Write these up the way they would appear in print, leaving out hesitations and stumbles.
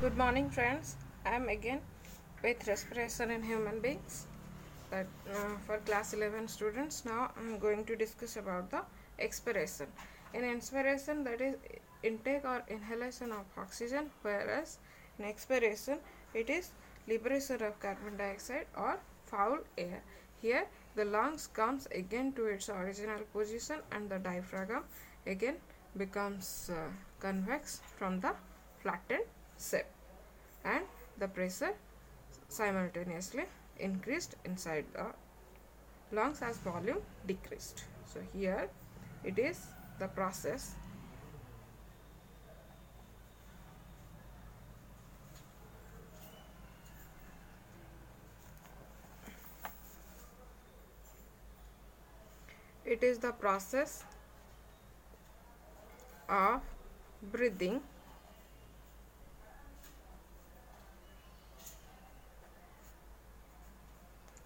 Good morning, friends. I am again with respiration in human beings. That for class 11 students. Now I am going to discuss about the expiration. In inspiration, that is intake or inhalation of oxygen, whereas in expiration, it is liberation of carbon dioxide or foul air. Here, the lungs comes again to its original position, and the diaphragm again becomes convex from the flattened shape, and the pressure simultaneously increased inside the lungs as volume decreased. So here it is the process. It is the process of breathing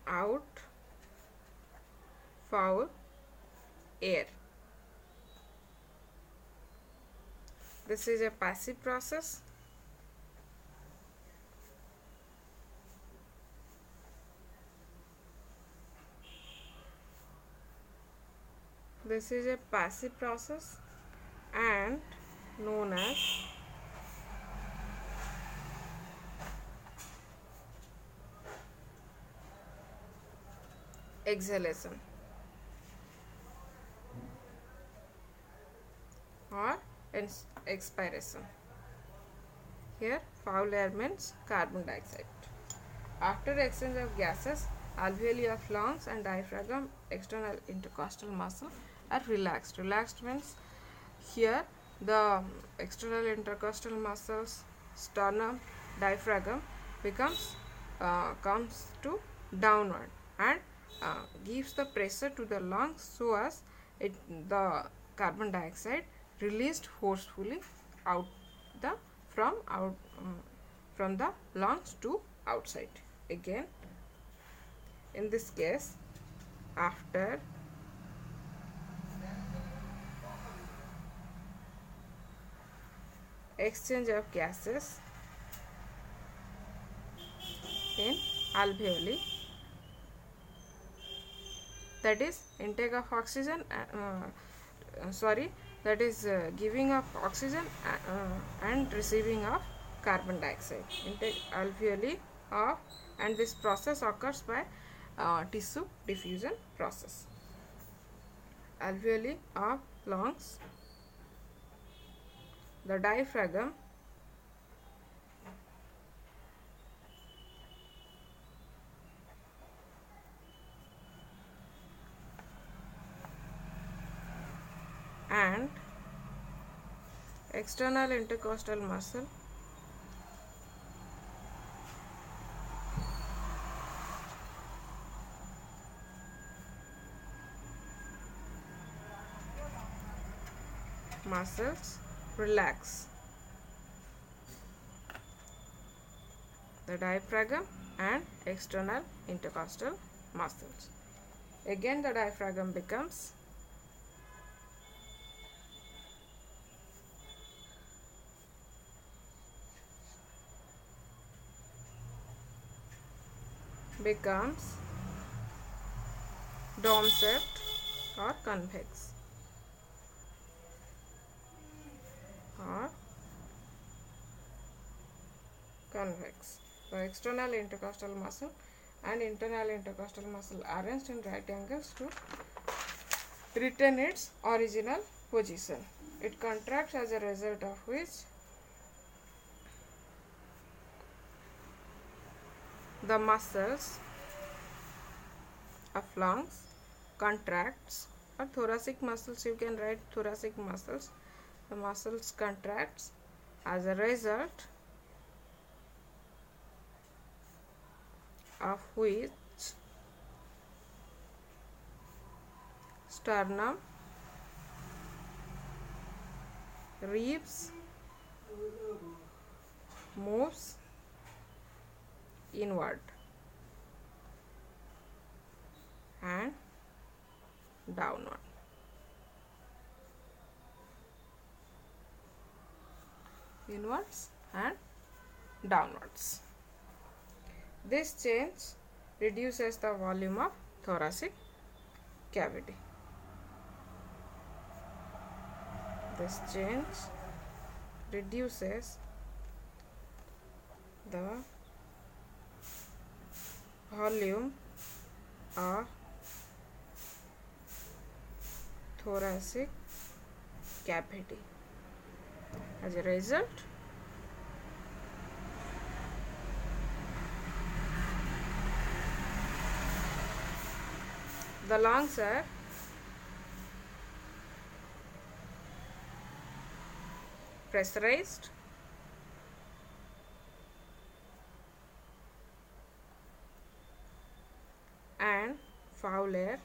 out foul air. This is a passive process. This is a passive process and known as exhalation or expiration. Here foul air means carbon dioxide. After exchange of gases, alveoli of lungs and diaphragm, external intercostal muscle are relaxed. Relaxed means here the external intercostal muscles, sternum, diaphragm comes to downward and gives the pressure to the lungs so as the carbon dioxide released forcefully out the from out from the lungs to outside. Again, in this case, after exchange of gases in alveoli, that is intake of oxygen, that is giving of oxygen and receiving of carbon dioxide. Intake alveoli of, and this process occurs by tissue diffusion process. Alveoli of lungs, the diaphragm and external intercostal muscle muscles relax. The diaphragm and external intercostal muscles. Again the diaphragm becomes dome shaped or convex or convex. The external intercostal muscle and internal intercostal muscle arranged in right angles to retain its original position. It contracts, as a result of which the muscles of lungs contracts, or thoracic muscles, you can write thoracic muscles. The muscles contracts, as a result of which sternum, ribs moves inward and downward. Inwards and downwards. This change reduces the volume of thoracic cavity. This change reduces the volume of thoracic cavity. As a result, the lungs are pressurized and foul air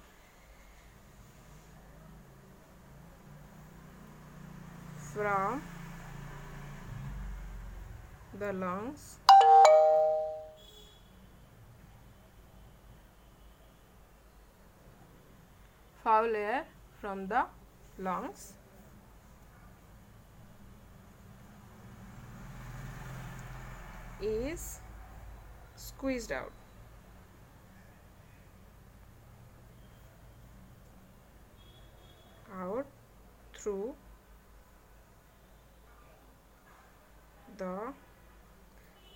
from the lungs is squeezed out. Through the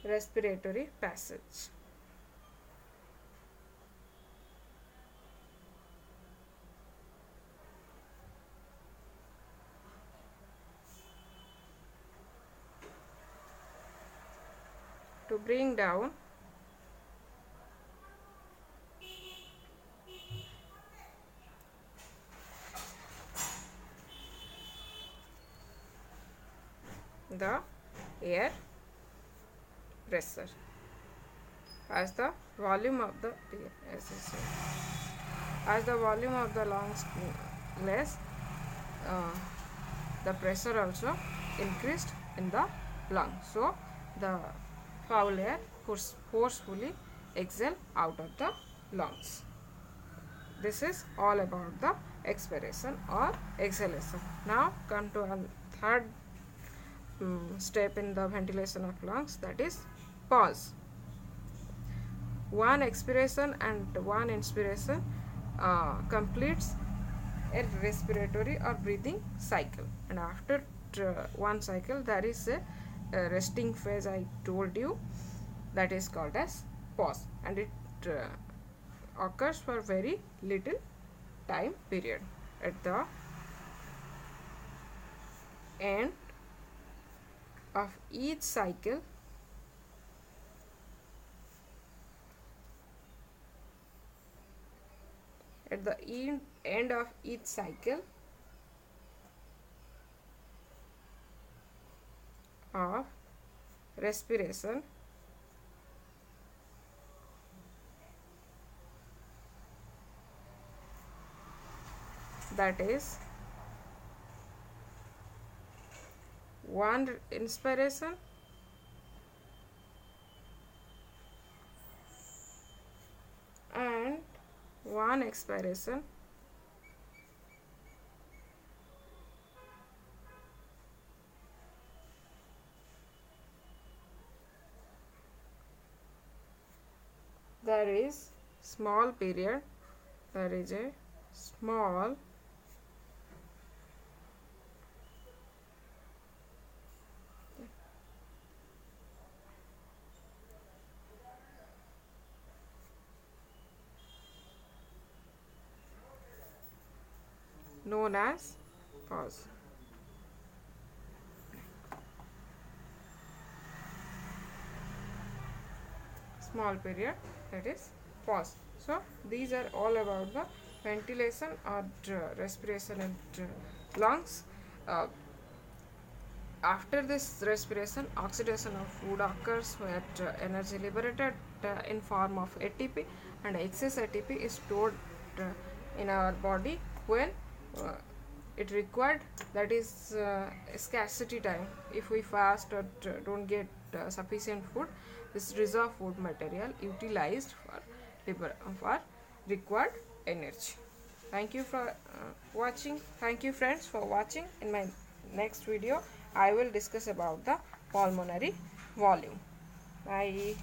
respiratory passage. To bring down the air pressure, as the volume of the lungs less, the pressure also increased in the lung, so the foul air forcefully exhale out of the lungs. This is all about the expiration or exhalation. Now come to a third step in the ventilation of lungs, that is pause. One expiration and one inspiration completes a respiratory or breathing cycle, and after one cycle there is a resting phase I told you, that is called as pause, and it occurs for very little time period. At the end of each cycle, end of each cycle of respiration, that is one inspiration and one expiration, there is small period, there is a small known as pause. Small period, that is pause. So these are all about the ventilation or respiration in lungs. After this respiration, oxidation of food occurs where energy liberated in form of ATP, and excess ATP is stored in our body when it required, that is scarcity time. If we fast or don't get sufficient food, this reserve food material utilized for required energy. Thank you for watching. Thank you friends for watching. In my next video I will discuss about the pulmonary volume. Bye.